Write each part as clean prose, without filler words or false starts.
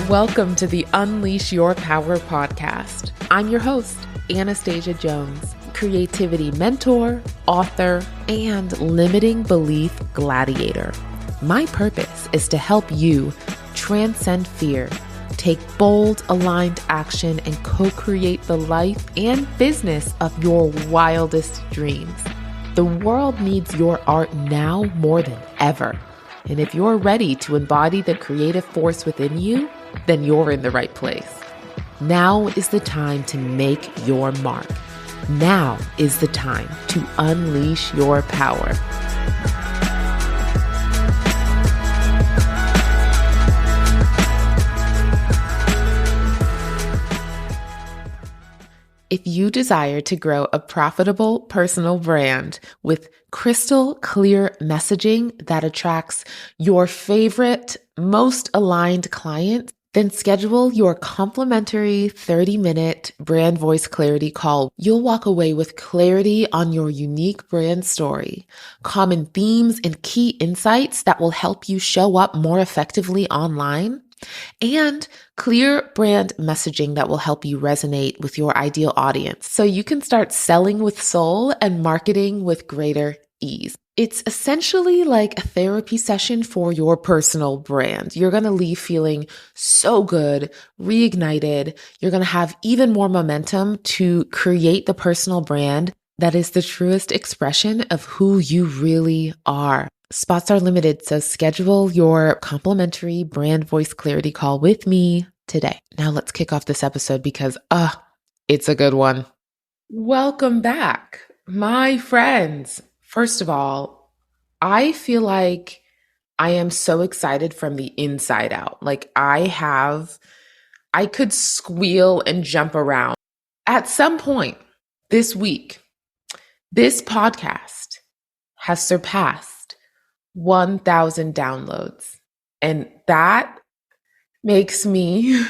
Welcome to the Unleash Your Power podcast. I'm your host, Anastasia Jones, creativity mentor, author, and limiting belief gladiator. My purpose is to help you transcend fear, take bold, aligned action, and co-create the life and business of your wildest dreams. The world needs your art now more than ever. And if you're ready to embody the creative force within you, then you're in the right place. Now is the time to make your mark. Now is the time to unleash your power. If you desire to grow a profitable personal brand with crystal clear messaging that attracts your favorite, most aligned clients, then schedule your complimentary 30-minute brand voice clarity call. You'll walk away with clarity on your unique brand story, common themes, and key insights that will help you show up more effectively online, and clear brand messaging that will help you resonate with your ideal audience so you can start selling with soul and marketing with greater ease. It's essentially like a therapy session for your personal brand. You're going to leave feeling so good, reignited. You're going to have even more momentum to create the personal brand that is the truest expression of who you really are. Spots are limited, so schedule your complimentary brand voice clarity call with me today. Now let's kick off this episode because, it's a good one. Welcome back, my friends. First of all, I feel like I am so excited from the inside out. Like I could squeal and jump around. At some point this week, this podcast has surpassed 1,000 downloads. And that makes me,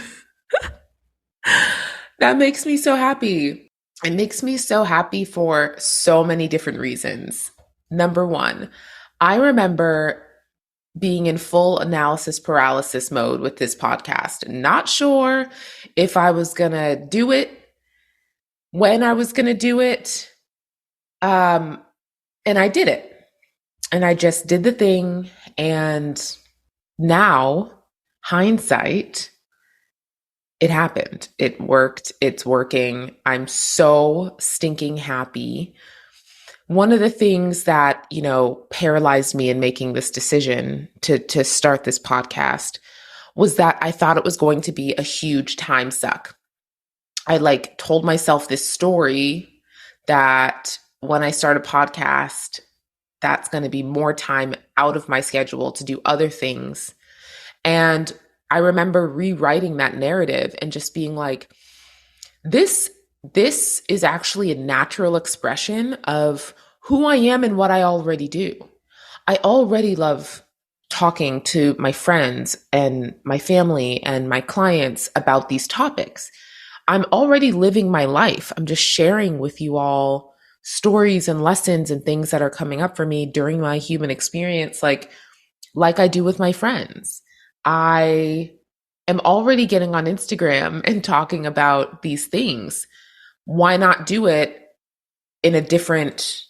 so happy. It makes me so happy for so many different reasons. Number one, I remember being in full analysis paralysis mode with this podcast, not sure if I was going to do it, when I was going to do it. And I did it. And I just did the thing. And now, hindsight, it happened. It worked. It's working. I'm so stinking happy. One of the things that, paralyzed me in making this decision to start this podcast was that I thought it was going to be a huge time suck. I told myself this story that when I start a podcast, that's going to be more time out of my schedule to do other things. And I remember rewriting that narrative and just being like, this is actually a natural expression of who I am and what I already do. I already love talking to my friends and my family and my clients about these topics. I'm already living my life. I'm just sharing with you all stories and lessons and things that are coming up for me during my human experience, like I do with my friends. I am already getting on Instagram and talking about these things. Why not do it in a different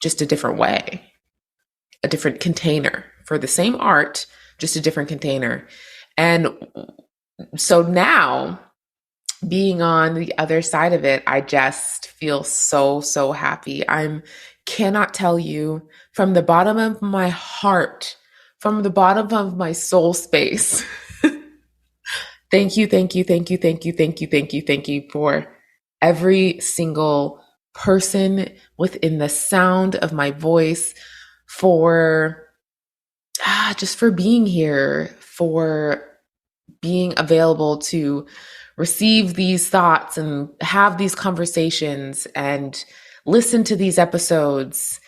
way, a different container for the same art, just a different container. And so now, being on the other side of it, I just feel so, so happy. I cannot tell you from the bottom of my heart, from the bottom of my soul space. Thank you for every single person within the sound of my voice, for just for being here, for being available to receive these thoughts and have these conversations and listen to these episodes.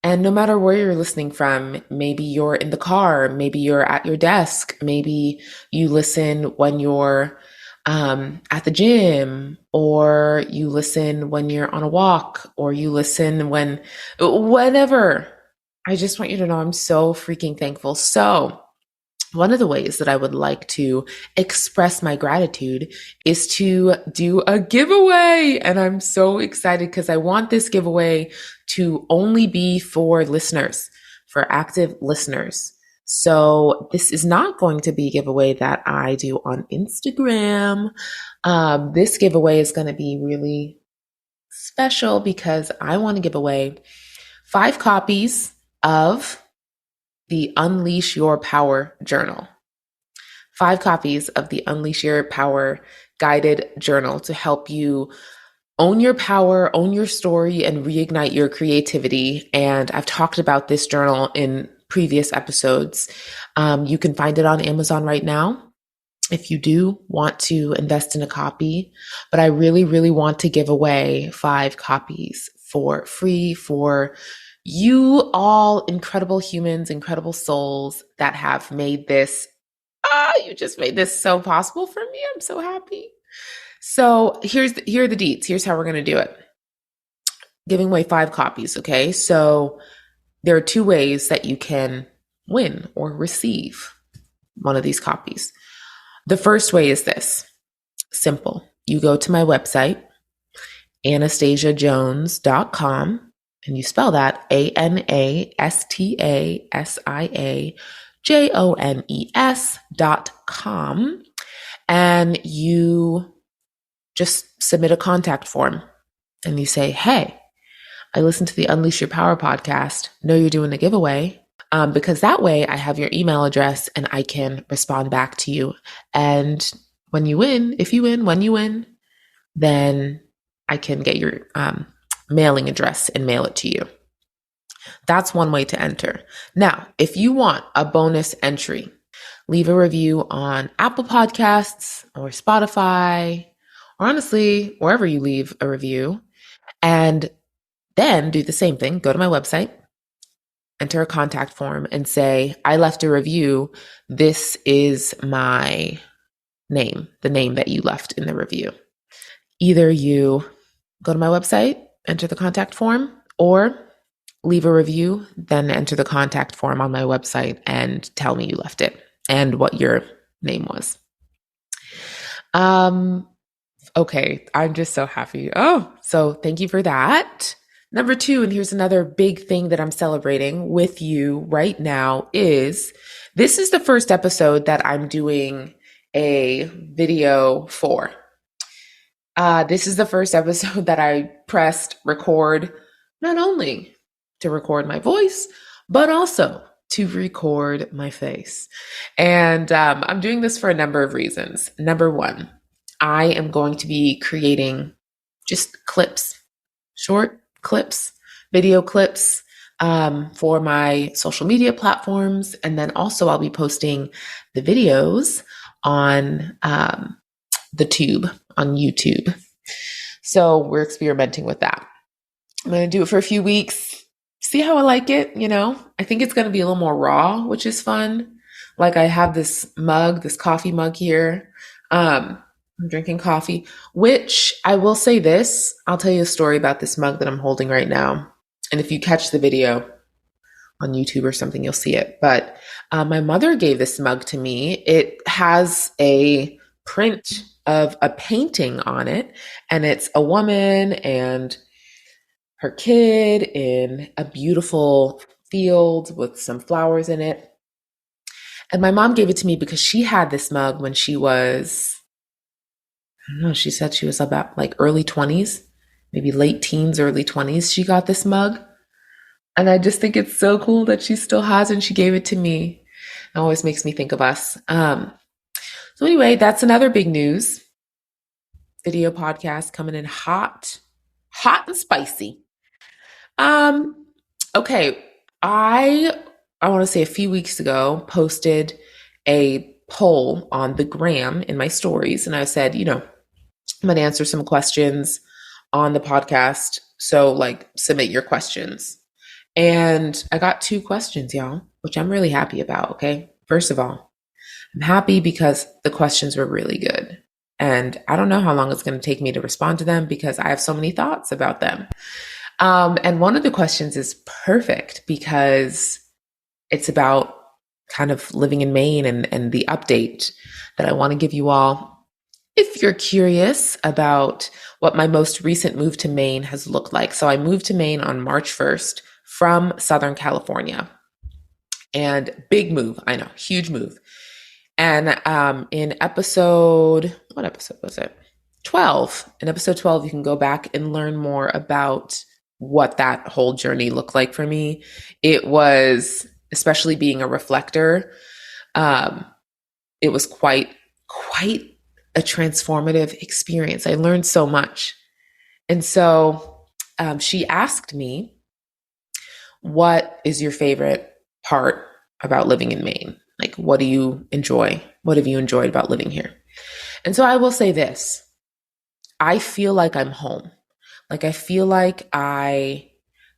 And no matter where you're listening from, maybe you're in the car, maybe you're at your desk, maybe you listen when you're at the gym, or you listen when you're on a walk, or you listen whenever. I just want you to know I'm so freaking thankful. So one of the ways that I would like to express my gratitude is to do a giveaway. And I'm so excited because I want this giveaway to only be for listeners, for active listeners. So this is not going to be a giveaway that I do on Instagram. This giveaway is going to be really special because I want to give away 5 copies of the Unleash Your Power journal. 5 copies of the Unleash Your Power guided journal to help you own your power, own your story, and reignite your creativity. And I've talked about this journal in previous episodes. You can find it on Amazon right now if you do want to invest in a copy. But I really, really want to give away 5 copies for free for you all incredible humans, incredible souls that have made this. You just made this so possible for me. I'm so happy. So here are the deets. Here's how we're going to do it. Giving away 5 copies. Okay. So there are 2 ways that you can win or receive one of these copies. The first way is this. Simple. You go to my website, AnastasiaJones.com. And you spell that AnastasiaJones.com. And you just submit a contact form and you say, hey, I listened to the Unleash Your Power podcast. Know you're doing a giveaway. Because that way I have your email address and I can respond back to you. And when you win, then I can get your mailing address and mail it to you. That's one way to enter. Now, if you want a bonus entry, leave a review on Apple Podcasts or Spotify, or honestly, wherever you leave a review, and then do the same thing. Go to my website, enter a contact form and say, I left a review. This is my name, the name that you left in the review. Either you go to my website, enter the contact form, or leave a review, then enter the contact form on my website and tell me you left it and what your name was. Okay, I'm just so happy. So thank you for that. Number 2, and here's another big thing that I'm celebrating with you right now is this is the first episode that I'm doing a video for. This is the first episode that I pressed record, not only to record my voice, but also to record my face. And I'm doing this for a number of reasons. Number 1, I am going to be creating just clips, short clips, video clips for my social media platforms. And then also I'll be posting the videos on the tube, on YouTube. So we're experimenting with that. I'm going to do it for a few weeks, see how I like it. I think it's going to be a little more raw, which is fun. Like I have this mug, this coffee mug here. I'm drinking coffee, which I will say this, I'll tell you a story about this mug that I'm holding right now. And if you catch the video on YouTube or something, you'll see it. But my mother gave this mug to me. It has a print of a painting on it, and it's a woman and her kid in a beautiful field with some flowers in it. And my mom gave it to me because she had this mug when she was, I don't know, she said she was about like early 20s, maybe late teens, early 20s. She got this mug. And I just think it's so cool that she still has, and she gave it to me. It always makes me think of us. So anyway, that's another big news. Video podcast coming in hot and spicy. Okay. I want to say a few weeks ago, posted a poll on the gram in my stories. And I said, I'm going to answer some questions on the podcast. So submit your questions. And I got 2 questions, y'all, which I'm really happy about. Okay. First of all, I'm happy because the questions were really good. And I don't know how long it's going to take me to respond to them because I have so many thoughts about them. And one of the questions is perfect because it's about kind of living in Maine and the update that I want to give you all. If you're curious about what my most recent move to Maine has looked like. So I moved to Maine on March 1st from Southern California. And big move, I know, huge move. And in episode, what episode was it? 12. In episode 12, you can go back and learn more about what that whole journey looked like for me. It was, especially being a reflector, um, it was quite a transformative experience. I learned so much. And so she asked me, what is your favorite part about living in Maine? Like, what do you enjoy? What have you enjoyed about living here? And so I will say this. I feel like I'm home. Like, I feel like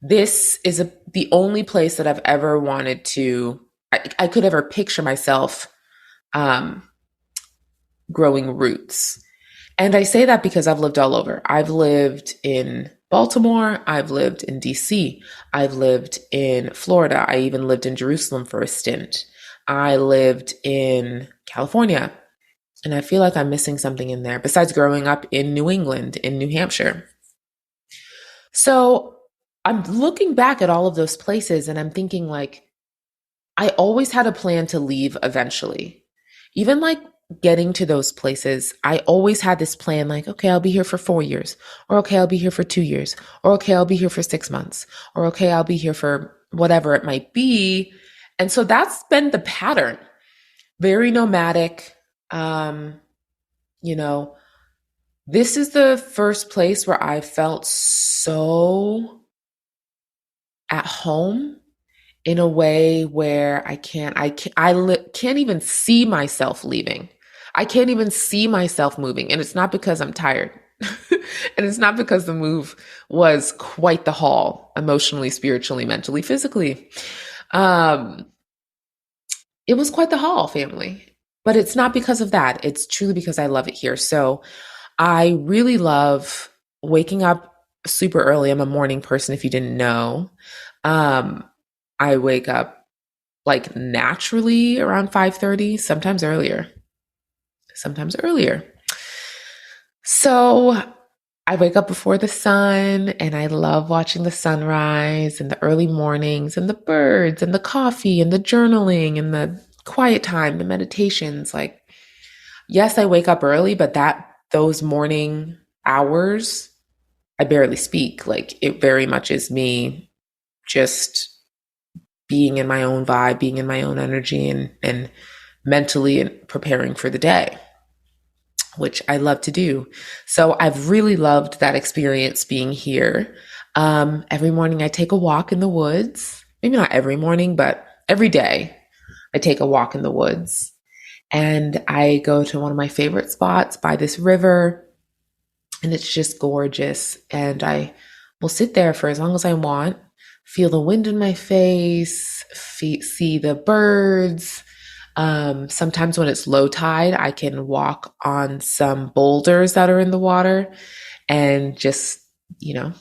this is the only place that I've ever wanted to, I could ever picture myself growing roots. And I say that because I've lived all over. I've lived in Baltimore. I've lived in DC. I've lived in Florida. I even lived in Jerusalem for a stint. I lived in California. And I feel like I'm missing something in there besides growing up in New England, in New Hampshire. So I'm looking back at all of those places and I'm thinking, like, I always had a plan to leave eventually. Even like getting to those places, I always had this plan, like, okay, I'll be here for 4 years, or okay, I'll be here for 2 years, or okay, I'll be here for 6 months, or okay, I'll be here for whatever it might be. And so that's been the pattern. Very nomadic. You know, this is the first place where I felt so at home in a way where can't even see myself leaving. I can't even see myself moving. And it's not because I'm tired. And it's not because the move was quite the haul, emotionally, spiritually, mentally, physically. Um, it was quite the haul, family. But it's not because of that. It's truly because I love it here. So I really love waking up super early. I'm a morning person, if you didn't know. Um, I wake up like naturally around 5:30, sometimes earlier. Sometimes earlier. So I wake up before the sun and I love watching the sunrise and the early mornings and the birds and the coffee and the journaling and the quiet time, the meditations. Like, yes, I wake up early, but those morning hours, I barely speak. Like, it very much is me just being in my own vibe, being in my own energy and mentally and preparing for the day, which I love to do. So I've really loved that experience being here. Every morning I take a walk in the woods. Maybe not every morning, but every day I take a walk in the woods. And I go to one of my favorite spots by this river, and it's just gorgeous. And I will sit there for as long as I want, feel the wind in my face, see the birds. Sometimes when it's low tide, I can walk on some boulders that are in the water and just, you know,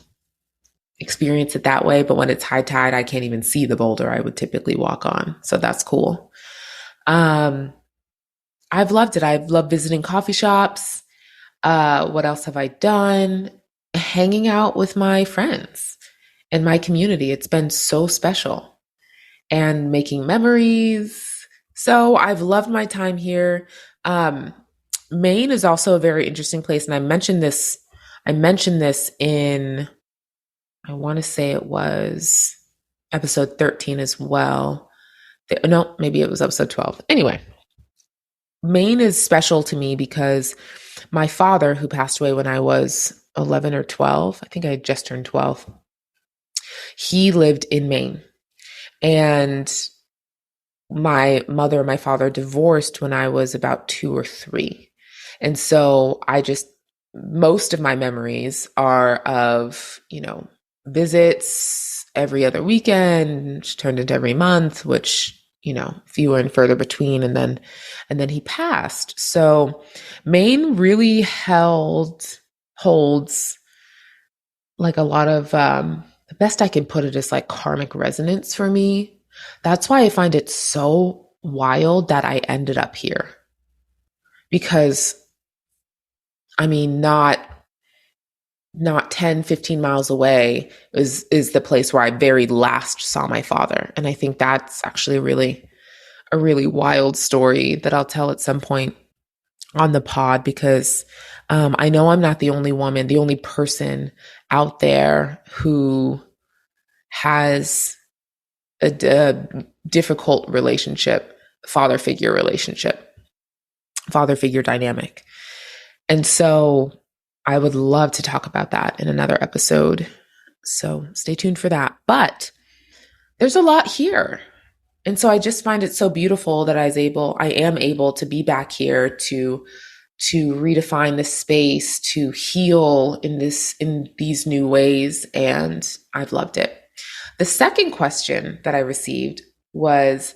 experience it that way. But when it's high tide, I can't even see the boulder I would typically walk on. So that's cool. I've loved it. I've loved visiting coffee shops. What else have I done? Hanging out with my friends and my community. It's been so special, and making memories. So I've loved my time here. Maine is also a very interesting place. And I mentioned this in, I want to say it was episode 13 as well. No, maybe it was episode 12. Anyway, Maine is special to me because my father, who passed away when I was 11 or 12, I think I had just turned 12, he lived in Maine. And my mother and my father divorced when I was about 2 or 3. And so most of my memories are of, visits every other weekend, turned into every month, which, fewer and further between. And then he passed. So Maine really holds like a lot of, the best I can put it is like karmic resonance for me. That's why I find it so wild that I ended up here because I mean, not 10, 15 miles away is the place where I very last saw my father. And I think that's actually a really wild story that I'll tell at some point on the pod because I know I'm not the only woman, the only person out there who has a difficult relationship, relationship, father figure dynamic. And so I would love to talk about that in another episode. So stay tuned for that. But there's a lot here. And so I just find it so beautiful that I am able to be back here to redefine this space, to heal in these new ways. And I've loved it. The second question that I received was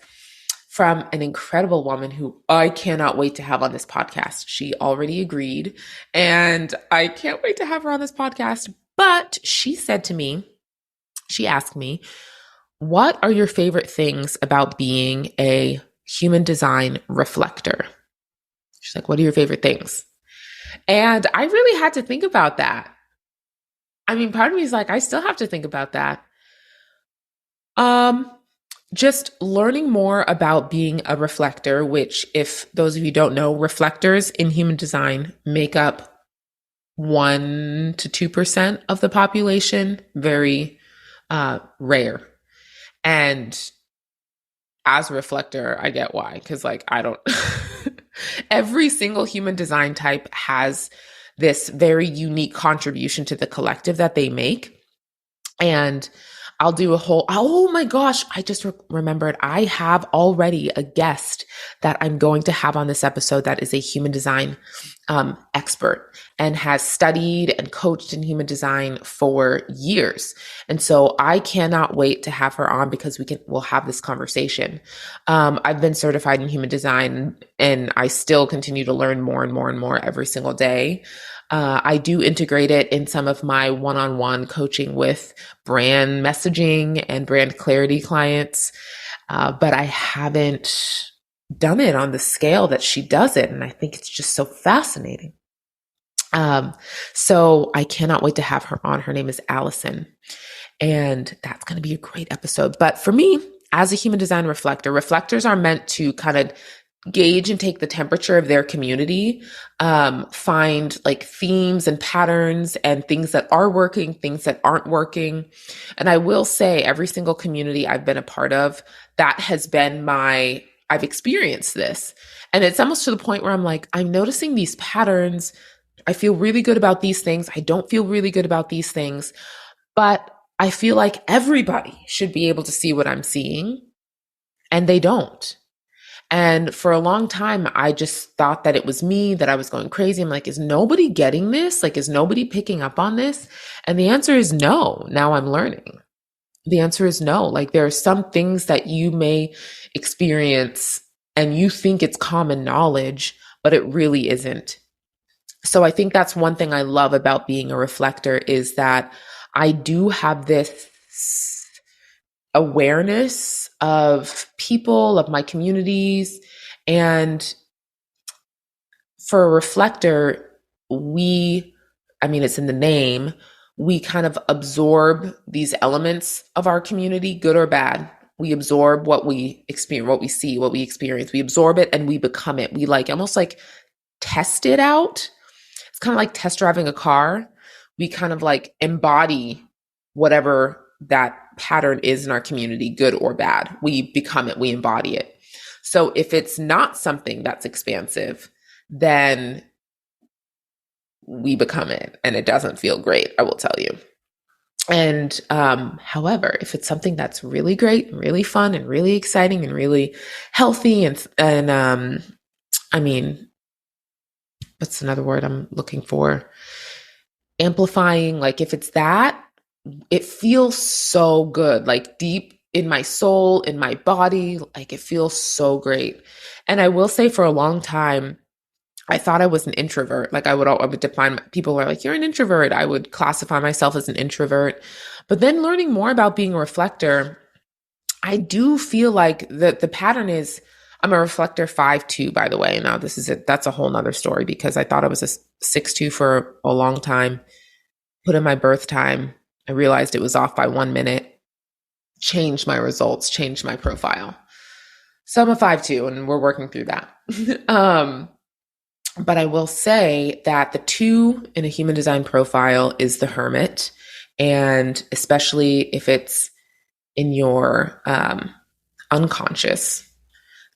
from an incredible woman who I cannot wait to have on this podcast. She already agreed, and I can't wait to have her on this podcast. But she asked me, what are your favorite things about being a human design reflector? She's like, what are your favorite things? And I really had to think about that. I mean, part of me is like, I still have to think about that. Just learning more about being a reflector, which, if those of you don't know, reflectors in human design make up 1% to 2% of the population, very rare. And as a reflector, I get why, because like I don't, every single human design type has this very unique contribution to the collective that they make. And I'll do a whole, oh my gosh, I just remembered I have already a guest that I'm going to have on this episode that is a human design expert and has studied and coached in human design for years. And so I cannot wait to have her on because we'll have this conversation. I've been certified in human design and I still continue to learn more and more and more every single day. I do integrate it in some of my one-on-one coaching with brand messaging and brand clarity clients. But I haven't done it on the scale that she does it. And I think it's just so fascinating. So I cannot wait to have her on. Her name is Allison. And that's going to be a great episode. But for me, as a human design reflector, reflectors are meant to kind of gauge and take the temperature of their community, find like themes and patterns and things that are working, things that aren't working. And I will say every single community I've been a part of, that has been I've experienced this. And it's almost to the point where I'm like, I'm noticing these patterns. I feel really good about these things. I don't feel really good about these things, but I feel like everybody should be able to see what I'm seeing, and they don't. And for a long time, I just thought that it was me, that I was going crazy. I'm like, is nobody getting this? Like, is nobody picking up on this? And the answer is no. Now I'm learning. The answer is no. Like, there are some things that you may experience and you think it's common knowledge, but it really isn't. So I think that's one thing I love about being a reflector is that I do have this awareness of people, of my communities. And for a reflector, it's in the name, we kind of absorb these elements of our community, good or bad. We absorb what we experience, what we see, what we experience. We absorb it and we become it. We almost test it out. It's kind of like test driving a car. We kind of embody whatever that pattern is in our community, good or bad. We become it, we embody it. So if it's not something that's expansive, then we become it and it doesn't feel great, I will tell you. And however, if it's something that's really great and really fun and really exciting and really healthy and what's another word I'm looking for? Amplifying, if it's that, it feels so good, deep in my soul, in my body, it feels so great. And I will say for a long time, I thought I was an introvert. I would define, people were like, you're an introvert. I would classify myself as an introvert. But then learning more about being a reflector, I do feel like the pattern is I'm a reflector 5'2", by the way. Now that's a whole nother story because I thought I was a 6'2" for a long time. Put in my birth time. I realized it was off by 1 minute, changed my results, changed my profile. So I'm a 5'2", and we're working through that. But I will say that the 2 in a human design profile is the hermit. And especially if it's in your unconscious,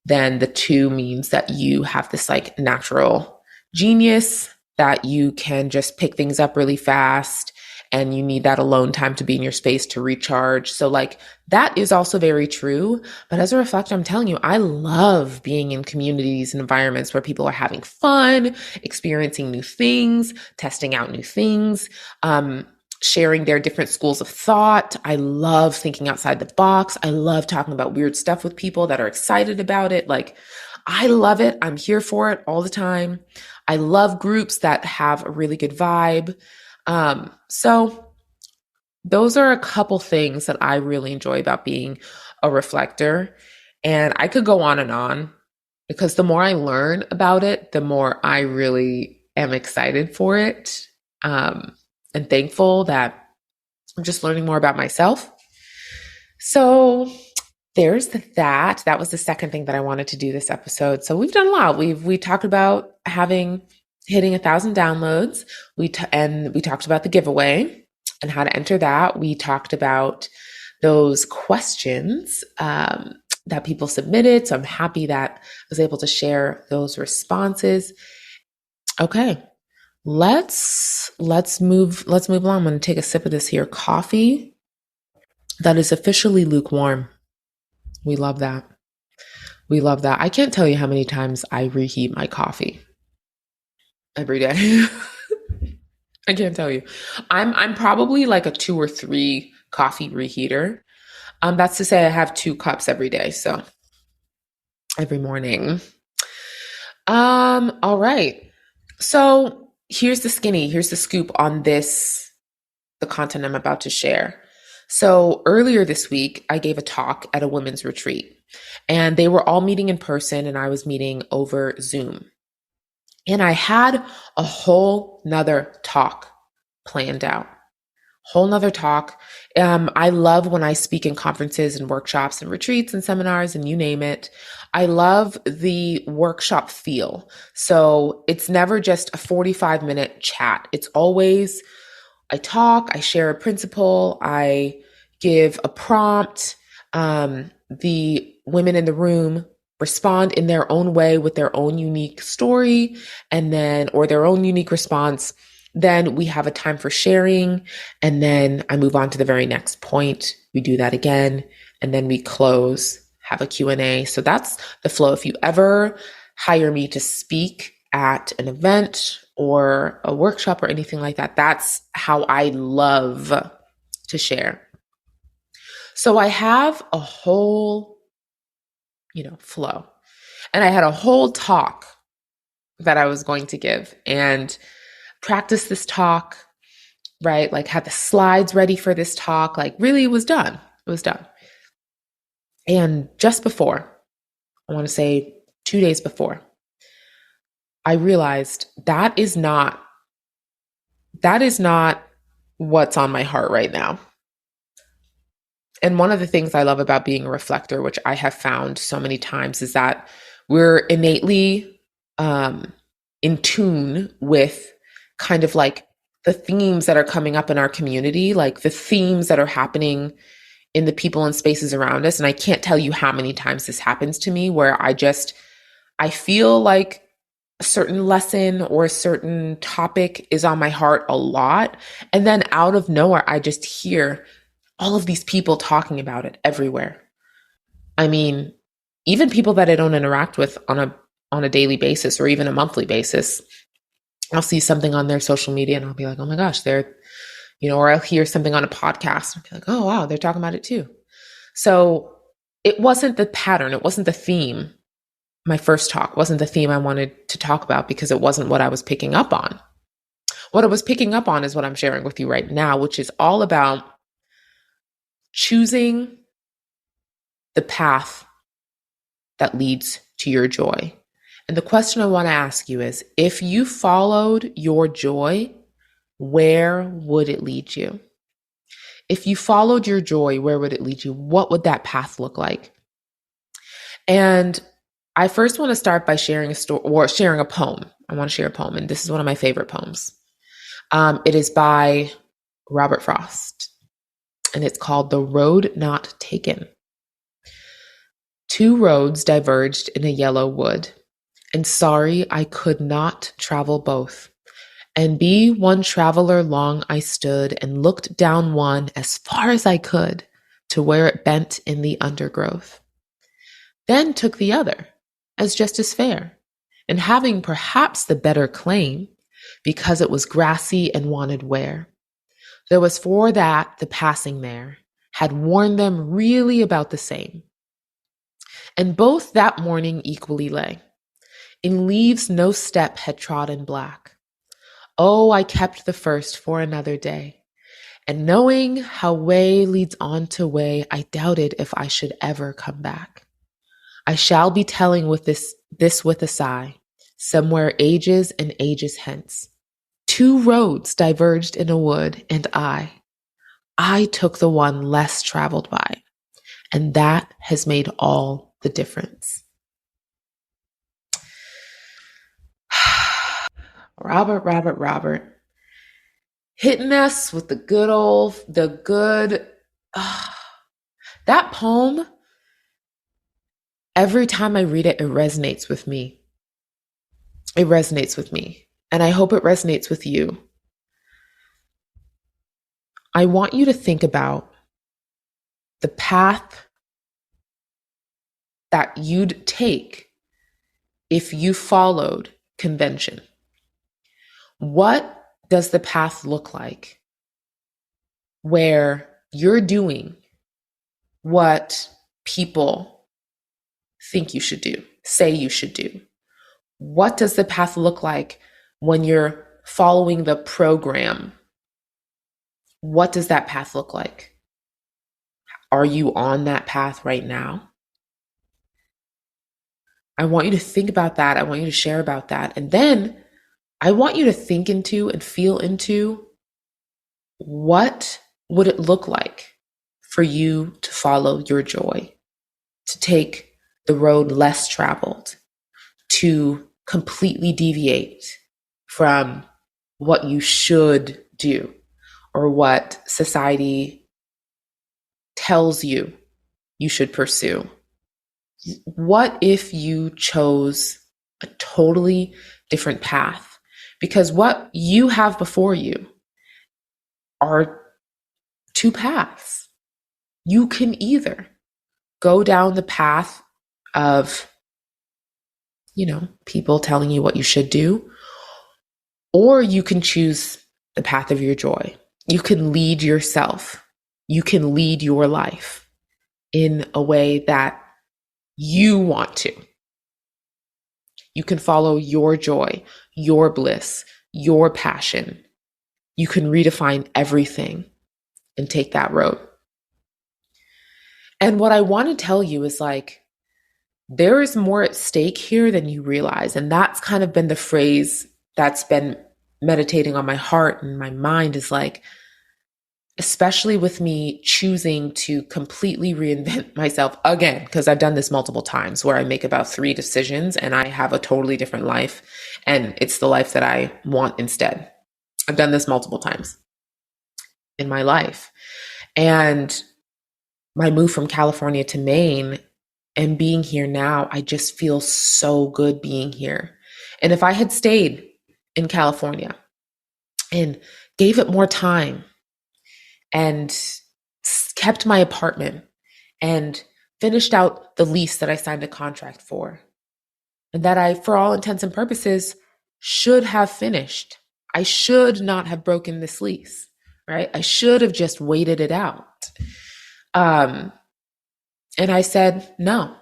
then the 2 means that you have this like natural genius, that you can just pick things up really fast, and you need that alone time to be in your space to recharge. So like that is also very true. But as a reflector, I'm telling you, I love being in communities and environments where people are having fun, experiencing new things, testing out new things, sharing their different schools of thought. I love thinking outside the box. I love talking about weird stuff with people that are excited about it. Like, I love it. I'm here for it all the time. I love groups that have a really good vibe. So those are a couple things that I really enjoy about being a reflector. And I could go on because the more I learn about it, the more I really am excited for it. And thankful that I'm just learning more about myself. So there's that. That was the second thing that I wanted to do this episode. So we've done a lot. We talked about hitting 1,000 downloads. And we talked about the giveaway and how to enter that. We talked about those questions that people submitted. So I'm happy that I was able to share those responses. Okay. Let's move along. I'm going to take a sip of this here coffee that is officially lukewarm. We love that. We love that. I can't tell you how many times I reheat my coffee every day. I can't tell you. I'm probably like a 2 or 3 coffee reheater. That's to say I have 2 cups every day, so every morning. All right. So here's the scoop on the content I'm about to share. So earlier this week, I gave a talk at a women's retreat, and they were all meeting in person, and I was meeting over Zoom. And I had a whole nother talk planned out. Whole nother talk. I love when I speak in conferences and workshops and retreats and seminars and you name it. I love the workshop feel. So it's never just a 45-minute chat. It's always I talk, I share a principle, I give a prompt. The women in the room respond in their own way with their own unique story or their own unique response. Then we have a time for sharing, and then I move on to the very next point. We do that again, and then we close, have a Q&A. So that's the flow. If you ever hire me to speak at an event or a workshop or anything like that, that's how I love to share. So I have a whole, flow. And I had a whole talk that I was going to give and practice this talk, right? Like had the slides ready for this talk. Like really it was done. It was done. And just before, I want to say 2 days before, I realized that is not what's on my heart right now. And one of the things I love about being a reflector, which I have found so many times, is that we're innately in tune with kind of like the themes that are coming up in our community, like the themes that are happening in the people and spaces around us. And I can't tell you how many times this happens to me where I feel like a certain lesson or a certain topic is on my heart a lot. And then out of nowhere, I just hear all of these people talking about it everywhere. I mean, even people that I don't interact with on a daily basis or even a monthly basis, I'll see something on their social media and I'll be like, oh my gosh, or I'll hear something on a podcast and I'll be like, oh wow, they're talking about it too. So it wasn't the pattern. It wasn't the theme. My first talk wasn't the theme I wanted to talk about because it wasn't what I was picking up on. What I was picking up on is what I'm sharing with you right now, which is all about choosing the path that leads to your joy. And the question I want to ask you is, if you followed your joy, where would it lead you? If you followed your joy, where would it lead you? What would that path look like? And I first want to start by sharing a story or sharing a poem. I want to share a poem, and this is one of my favorite poems. It is by Robert Frost, and it's called The Road Not Taken. Two roads diverged in a yellow wood, and sorry I could not travel both. And be one traveler long I stood and looked down one as far as I could to where it bent in the undergrowth. Then took the other as just as fair, and having perhaps the better claim, because it was grassy and wanted wear. There was for that the passing there had warned them really about the same. And both that morning equally lay. In leaves no step had trodden black. Oh, I kept the first for another day. And knowing how way leads on to way, I doubted if I should ever come back. I shall be telling with this with a sigh, somewhere ages and ages hence. Two roads diverged in a wood, and I took the one less traveled by, and that has made all the difference. Robert, hitting us with that poem. Every time I read it, it resonates with me. It resonates with me, and I hope it resonates with you. I want you to think about the path that you'd take if you followed convention. What does the path look like where you're doing what people think you should do, say you should do? What does the path look like when you're following the program? What does that path look like? Are you on that path right now? I want you to think about that. I want you to share about that. And then I want you to think into and feel into, what would it look like for you to follow your joy, to take the road less traveled, to completely deviate from what you should do or what society tells you you should pursue? What if you chose a totally different path? Because what you have before you are two paths. You can either go down the path of, people telling you what you should do, or you can choose the path of your joy. You can lead yourself. You can lead your life in a way that you want to. You can follow your joy, your bliss, your passion. You can redefine everything and take that road. And what I want to tell you is there is more at stake here than you realize. And that's kind of been the phrase that's been meditating on my heart and my mind, is especially with me choosing to completely reinvent myself again, because I've done this multiple times where I make about 3 decisions and I have a totally different life, and it's the life that I want instead. I've done this multiple times in my life. And my move from California to Maine and being here now, I just feel so good being here. And if I had stayed in California and gave it more time and kept my apartment and finished out the lease that I signed a contract for, and that I, for all intents and purposes, should have finished. I should not have broken this lease, right? I should have just waited it out. And I said, no,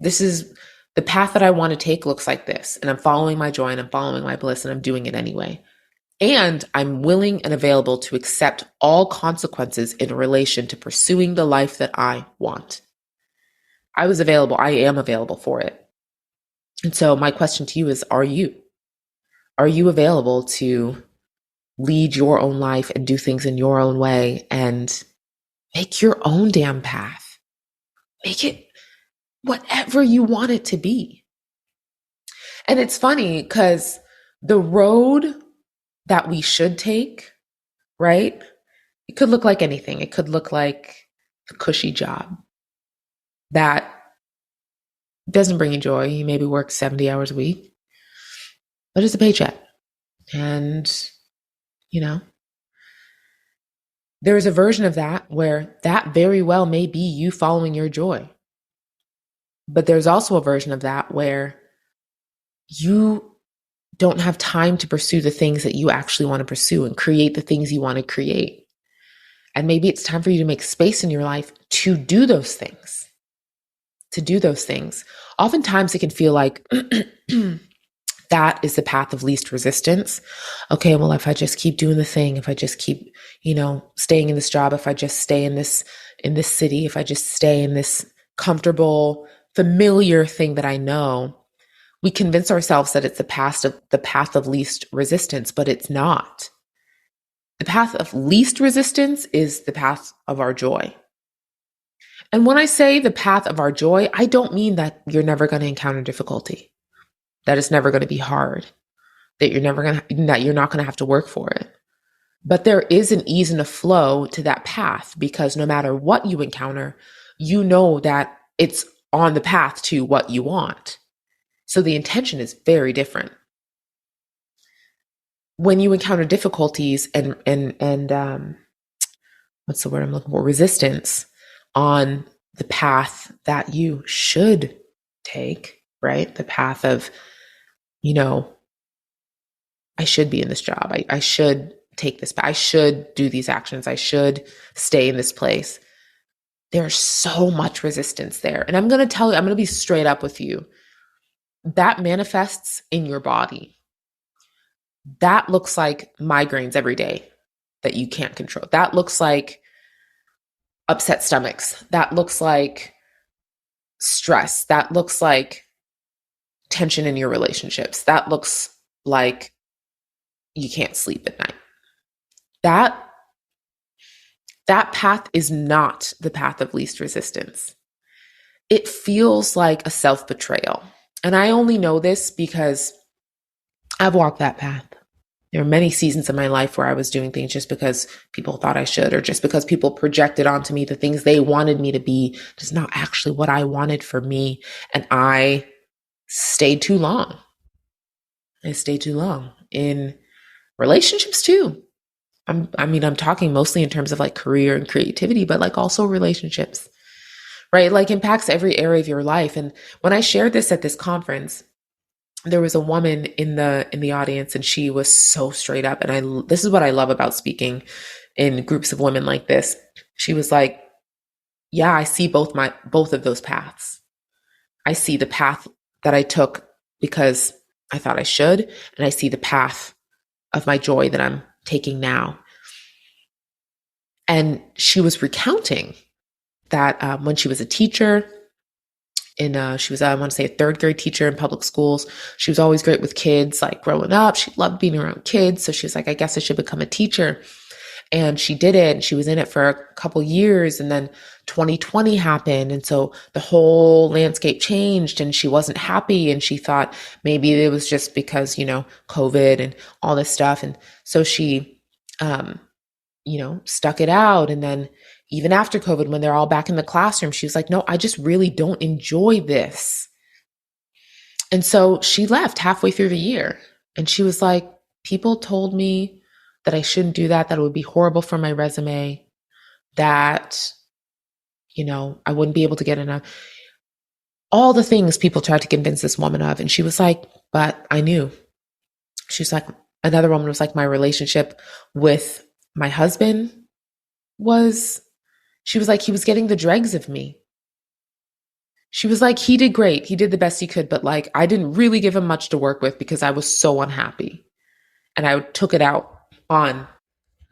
this is the path that I want to take, looks like this. And I'm following my joy and I'm following my bliss and I'm doing it anyway. And I'm willing and available to accept all consequences in relation to pursuing the life that I want. I was available. I am available for it. And so my question to you is, are you? Are you available to lead your own life and do things in your own way and make your own damn path? Make it whatever you want it to be. And it's funny because the road that we should take, right? It could look like anything. It could look like a cushy job that doesn't bring you joy. You maybe work 70 hours a week, but it's a paycheck. And, you know, there's a version of that where that very well may be you following your joy. But there's also a version of that where you don't have time to pursue the things that you actually want to pursue and create the things you want to create. And maybe it's time for you to make space in your life to do those things. To do those things. Oftentimes it can feel like that is the path of least resistance. Okay, well, if I just keep doing the thing, if I just keep, staying in this job, if I just stay in this city, if I just stay in this comfortable, familiar thing that I know, we convince ourselves that it's the path of least resistance, but it's not. The path of least resistance is the path of our joy. And when I say the path of our joy, I don't mean that you're never going to encounter difficulty, that it's never going to be hard, that you're not going to have to work for it. But there is an ease and a flow to that path, because no matter what you encounter, you know that it's on the path to what you want. So the intention is very different. When you encounter difficulties and what's the word I'm looking for? Resistance on the path that you should take, right? The path of, I should be in this job. I should take this, I should do these actions. I should stay in this place. There's so much resistance there. And I'm going to be straight up with you. That manifests in your body. That looks like migraines every day that you can't control. That looks like upset stomachs. That looks like stress. That looks like tension in your relationships. That looks like you can't sleep at night. That path is not the path of least resistance. It feels like a self-betrayal. And I only know this because I've walked that path. There are many seasons of my life where I was doing things just because people thought I should, or just because people projected onto me the things they wanted me to be, just not actually what I wanted for me. And I stayed too long. I stayed too long in relationships too. I'm talking mostly in terms of like career and creativity, but like also relationships, right? Like impacts every area of your life. And when I shared this at this conference, there was a woman in the audience, and she was so straight up. And this is what I love about speaking in groups of women like this. She was like, yeah, I see both of those paths. I see the path that I took because I thought I should, and I see the path of my joy that I'm taking now. And she was recounting that when she was a teacher, she was, I want to say, a third grade teacher in public schools. She was always great with kids, like growing up. She loved being around kids. So she was like, I guess I should become a teacher. And she did it. And she was in it for a couple years. And then 2020 happened. And so the whole landscape changed, and she wasn't happy. And she thought maybe it was just because, COVID and all this stuff. And so she, stuck it out. And then even after COVID, when they're all back in the classroom, she was like, no, I just really don't enjoy this. And so she left halfway through the year. And she was like, people told me that I shouldn't do that it would be horrible for my resume, that, I wouldn't be able to get enough. All the things people tried to convince this woman of. And she was like, but I knew. She's like, another woman was like, my relationship with my husband she was like, he was getting the dregs of me. She was like, he did great. He did the best he could. But like, I didn't really give him much to work with because I was so unhappy. And I took it out on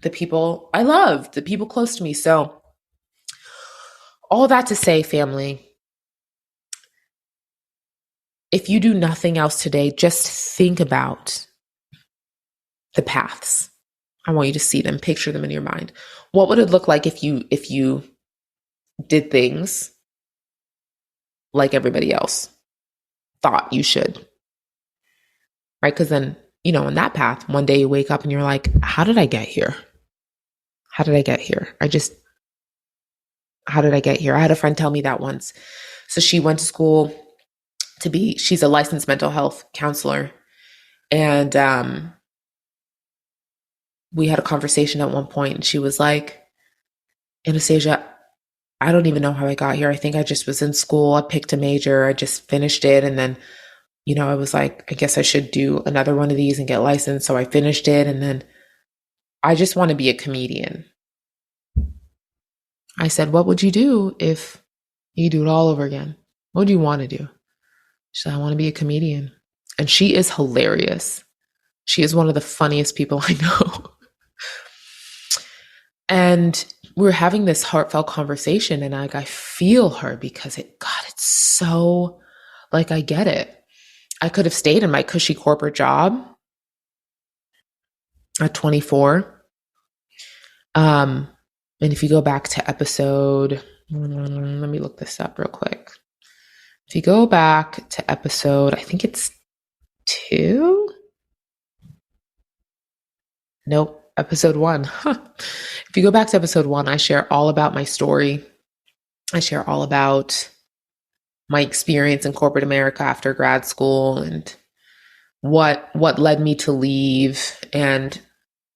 the people I loved, the people close to me. So all that to say, family, if you do nothing else today, just think about the paths. I want you to see them, picture them in your mind. What would it look like if you did things like everybody else thought you should? Right? Because then, in that path, one day you wake up and you're like, how did I get here? How did I get here? How did I get here? I had a friend tell me that once. So she went to school she's a licensed mental health counselor. And we had a conversation at one point, and she was like, Anastasia, I don't even know how I got here. I think I just was in school. I picked a major. I just finished it. And then, I was like, I guess I should do another one of these and get licensed. So I finished it. And then I just want to be a comedian. I said, what would you do if you do it all over again? What do you want to do? She said, I want to be a comedian. And she is hilarious. She is one of the funniest people I know. And we were having this heartfelt conversation, and I feel her because it's so, I get it. I could have stayed in my cushy corporate job at 24. And if you go back to episode, let me look this up real quick. If you go back to episode, I think it's 2. Nope. Episode 1. If you go back to episode 1, I share all about my story. I share all about my experience in corporate America after grad school and what led me to leave. And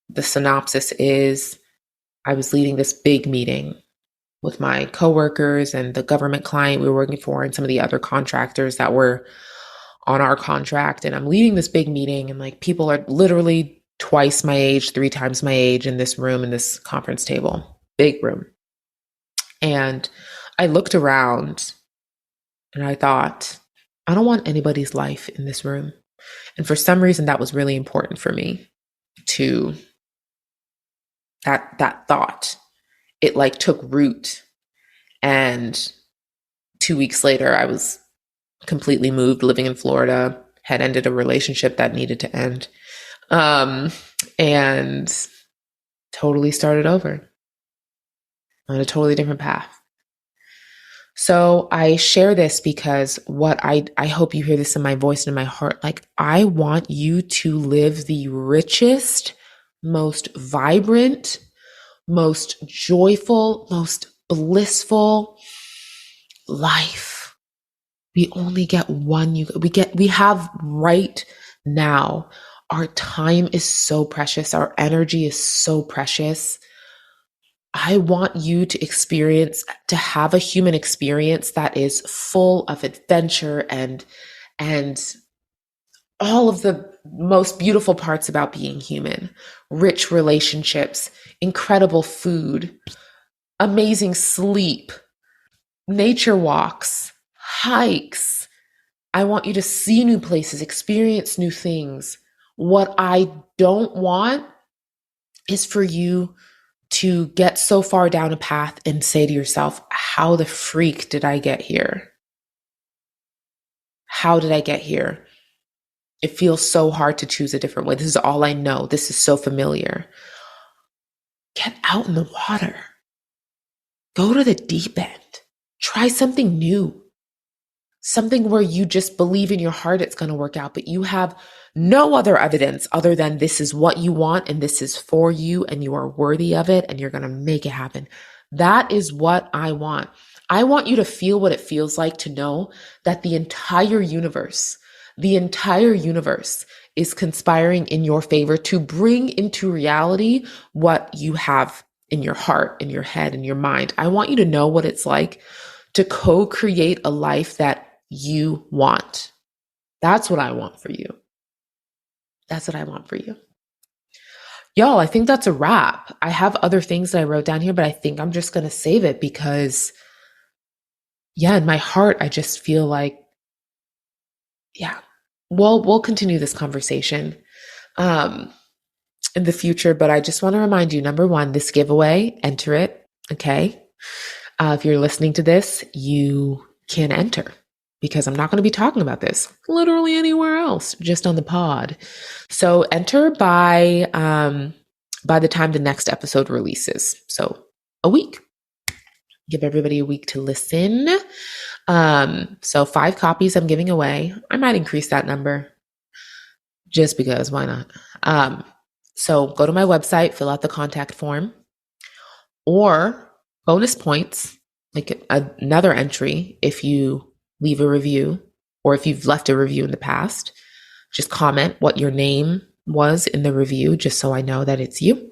the synopsis is I was leading this big meeting with my coworkers and the government client we were working for and some of the other contractors that were on our contract. And I'm leading this big meeting, and people are literally twice my age, 3 times my age in this room, in this conference table, big room. And I looked around and I thought, I don't want anybody's life in this room. And for some reason, that was really important for me to that thought. It took root. And 2 weeks later, I was completely moved, living in Florida, had ended a relationship that needed to end. And totally started over on a totally different path. So I share this because I hope you hear this in my voice and in my heart. I want you to live the richest, most vibrant, most joyful, most blissful life. We only get one. We have right now. Our time is so precious. Our energy is so precious. I want you to have a human experience that is full of adventure and all of the most beautiful parts about being human. Rich relationships, incredible food, amazing sleep, nature walks, hikes. I want you to see new places, experience new things. What I don't want is for you to get so far down a path and say to yourself, how the freak did I get here? How did I get here? It feels so hard to choose a different way. This is all I know. This is so familiar. Get out in the water. Go to the deep end. Try something new. Something where you just believe in your heart it's going to work out, but you have no other evidence other than this is what you want and this is for you and you are worthy of it and you're going to make it happen. That is what I want. I want you to feel what it feels like to know that the entire universe is conspiring in your favor to bring into reality what you have in your heart, in your head, in your mind. I want you to know what it's like to co-create a life that you want. That's what I want for you. That's what I want for you. Y'all, I think that's a wrap. I have other things that I wrote down here, but I think I'm just going to save it because, in my heart, I just feel like, we'll continue this conversation in the future, but I just want to remind you, number one, this giveaway, enter it, okay? If you're listening to this, you can enter because I'm not going to be talking about this literally anywhere else, just on the pod. So enter by the time the next episode releases. So a week. Give everybody a week to listen. So 5 copies I'm giving away. I might increase that number just because, why not? So go to my website, fill out the contact form, or bonus points, like another entry if you leave a review, or if you've left a review in the past, just comment what your name was in the review, just so I know that it's you.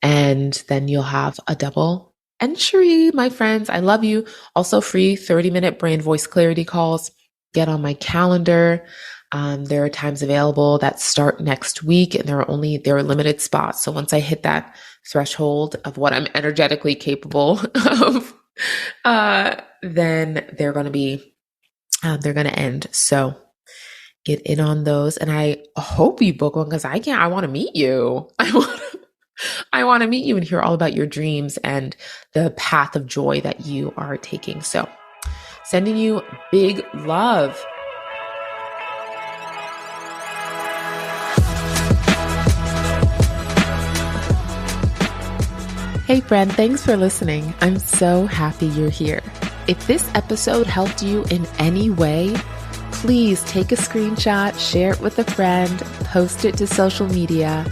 And then you'll have a double entry, my friends. I love you. Also free 30-minute brain voice clarity calls. Get on my calendar. There are times available that start next week, and there are limited spots. So once I hit that threshold of what I'm energetically capable of, then they're going to end. So get in on those. And I hope you book one, because I want to meet you. I want to meet you and hear all about your dreams and the path of joy that you are taking. So sending you big love. Hey friend, thanks for listening. I'm so happy you're here. If this episode helped you in any way, please take a screenshot, share it with a friend, post it to social media,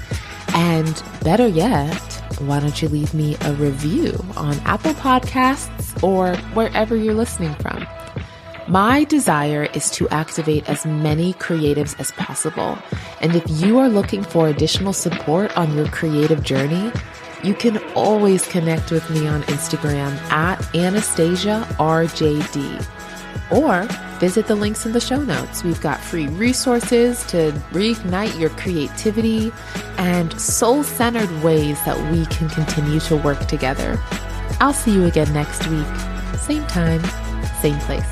and better yet, why don't you leave me a review on Apple Podcasts or wherever you're listening from. My desire is to activate as many creatives as possible. And if you are looking for additional support on your creative journey, you can always connect with me on Instagram at AnastasiaRJD, or visit the links in the show notes. We've got free resources to reignite your creativity and soul-centered ways that we can continue to work together. I'll see you again next week. Same time, same place.